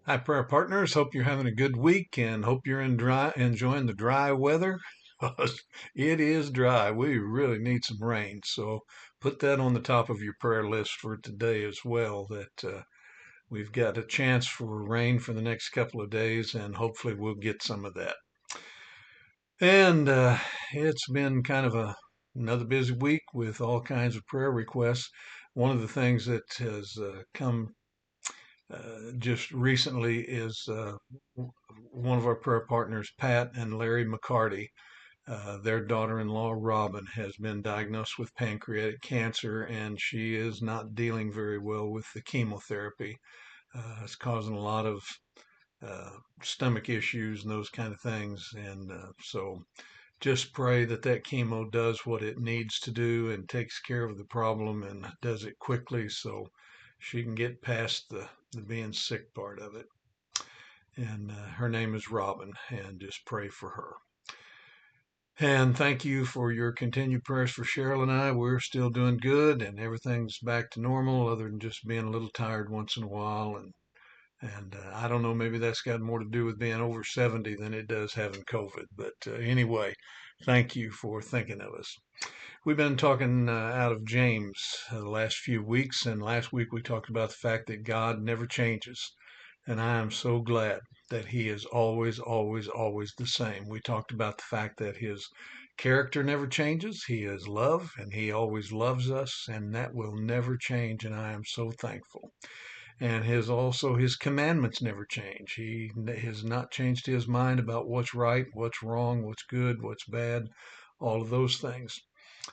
Hi, prayer partners. Hope you're having a good week and hope you're enjoying the dry weather. It is dry. We really need some rain. So put that on the top of your prayer list for today as well, that we've got a chance for rain for the next couple of days and hopefully we'll get some of that. And it's been kind of another busy week with all kinds of prayer requests. One of the things that has come just recently is one of our prayer partners, Pat and Larry McCarty. Their daughter-in-law, Robin, has been diagnosed with pancreatic cancer, and she is not dealing very well with the chemotherapy. It's causing a lot of stomach issues and those kind of things. And so just pray that that chemo does what it needs to do and takes care of the problem and does it quickly so she can get past the being sick part of it. And her name is Robin, and just pray for her. And thank you for your continued prayers for Cheryl and I. We're still doing good, and everything's back to normal, other than just being a little tired once in a while. And I don't know, maybe that's got more to do with being over 70 than it does having COVID. But anyway, thank you for thinking of us. We've been talking out of James the last few weeks, and last week we talked about the fact that God never changes. And I am so glad that he is always, always, always the same. We talked about the fact that his character never changes. He is love, and he always loves us, and that will never change. And I am so thankful. And his commandments never change. He has not changed his mind about what's right, what's wrong, what's good, what's bad, all of those things.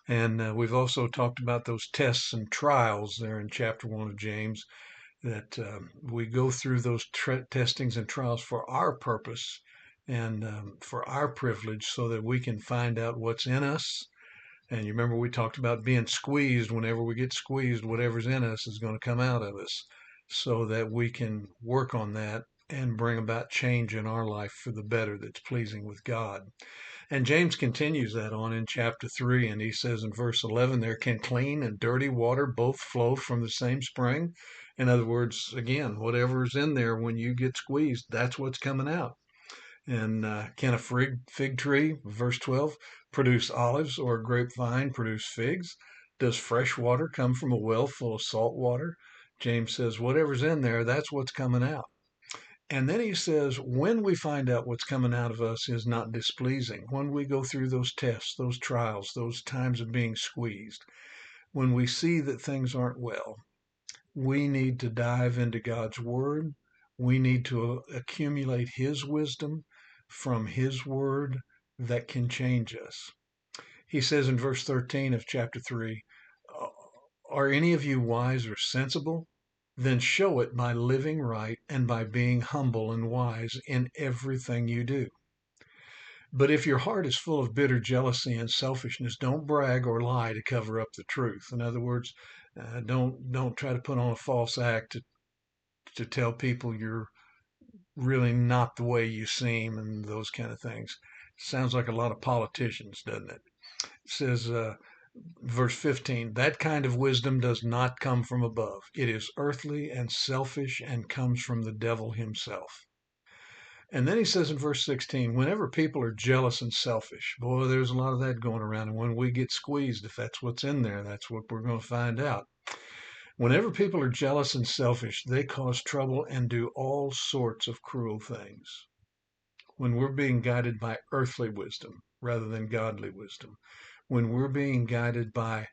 And we've also talked about those tests and trials there in chapter 1 of James, that we go through those testings and trials for our purpose and for our privilege so that we can find out what's in us. And you remember we talked about being squeezed. Whenever we get squeezed, whatever's in us is going to come out of us so that we can work on that and bring about change in our life for the better that's pleasing with God. And James continues that on in chapter 3, and he says in verse 11, there can clean and dirty water both flow from the same spring. In other words, again, whatever's in there when you get squeezed, that's what's coming out. And can a fig tree, verse 12, produce olives, or a grapevine produce figs? Does fresh water come from a well full of salt water? James says, whatever's in there, that's what's coming out. And then he says, when we find out what's coming out of us is not displeasing, when we go through those tests, those trials, those times of being squeezed, when we see that things aren't well, we need to dive into God's Word. We need to accumulate His wisdom from His Word that can change us. He says in verse 13 of chapter 3, are any of you wise or sensible? Then show it by living right and by being humble and wise in everything you do. But if your heart is full of bitter jealousy and selfishness, don't brag or lie to cover up the truth. In other words, don't try to put on a false act to tell people you're really not the way you seem and those kind of things. Sounds like a lot of politicians, doesn't it? It says, verse 15, that kind of wisdom does not come from above. It is earthly and selfish and comes from the devil himself. And then he says in verse 16, whenever people are jealous and selfish, boy, there's a lot of that going around. And when we get squeezed, if that's what's in there, that's what we're going to find out. Whenever people are jealous and selfish, they cause trouble and do all sorts of cruel things. When we're being guided by earthly wisdom rather than godly wisdom, when we're being guided by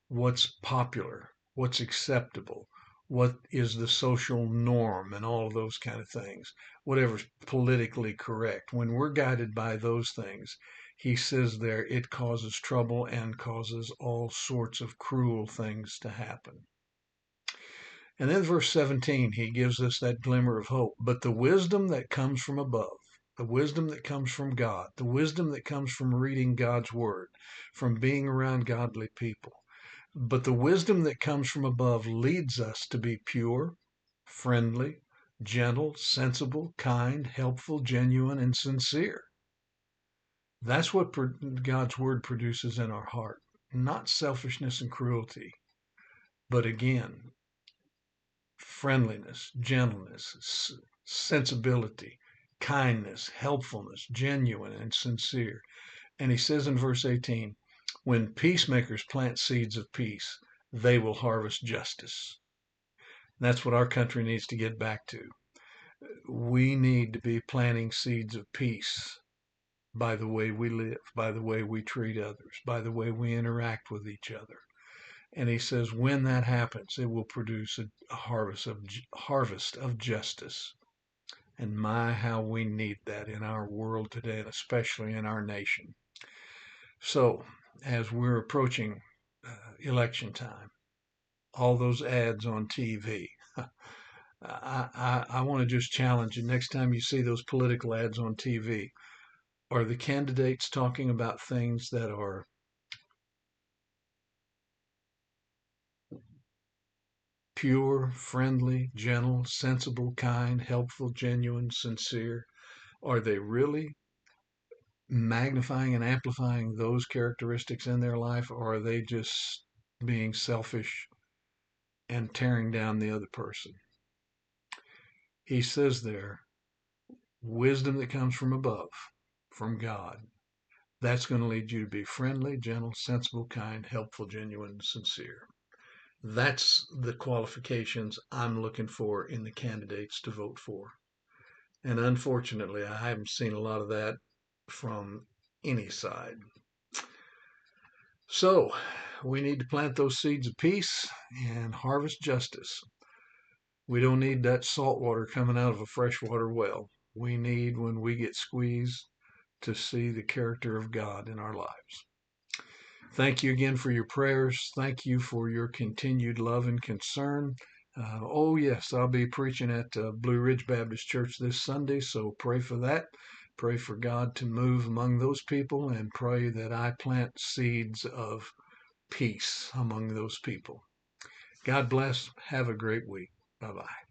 what's popular, what's acceptable, what is the social norm, and all of those kind of things, whatever's politically correct, when we're guided by those things, he says there it causes trouble and causes all sorts of cruel things to happen. And then verse 17, he gives us that glimmer of hope. But the wisdom that comes from above, the wisdom that comes from God, the wisdom that comes from reading God's word, from being around godly people, but the wisdom that comes from above leads us to be pure, friendly, gentle, sensible, kind, helpful, genuine, and sincere. That's what God's word produces in our heart, not selfishness and cruelty, but again, friendliness, gentleness, sensibility, kindness, helpfulness, genuine and sincere. And he says in verse 18, when peacemakers plant seeds of peace, they will harvest justice. That's what our country needs to get back to. We need to be planting seeds of peace by the way we live, by the way we treat others, by the way we interact with each other. And he says when that happens, it will produce a harvest of justice. And my, how we need that in our world today, and especially in our nation. So, as we're approaching election time, all those ads on TV, I want to just challenge you next time you see those political ads on TV, are the candidates talking about things that are pure, friendly, gentle, sensible, kind, helpful, genuine, sincere? Are they really magnifying and amplifying those characteristics in their life, or are they just being selfish and tearing down the other person? He says there, wisdom that comes from above, from God, that's going to lead you to be friendly, gentle, sensible, kind, helpful, genuine, sincere. That's the qualifications I'm looking for in the candidates to vote for. And unfortunately, I haven't seen a lot of that from any side. So we need to plant those seeds of peace and harvest justice. We don't need that salt water coming out of a freshwater well. We need, when we get squeezed, to see the character of God in our lives. Thank you again for your prayers. Thank you for your continued love and concern. Oh, yes, I'll be preaching at Blue Ridge Baptist Church this Sunday, so pray for that. Pray for God to move among those people, and pray that I plant seeds of peace among those people. God bless. Have a great week. Bye bye.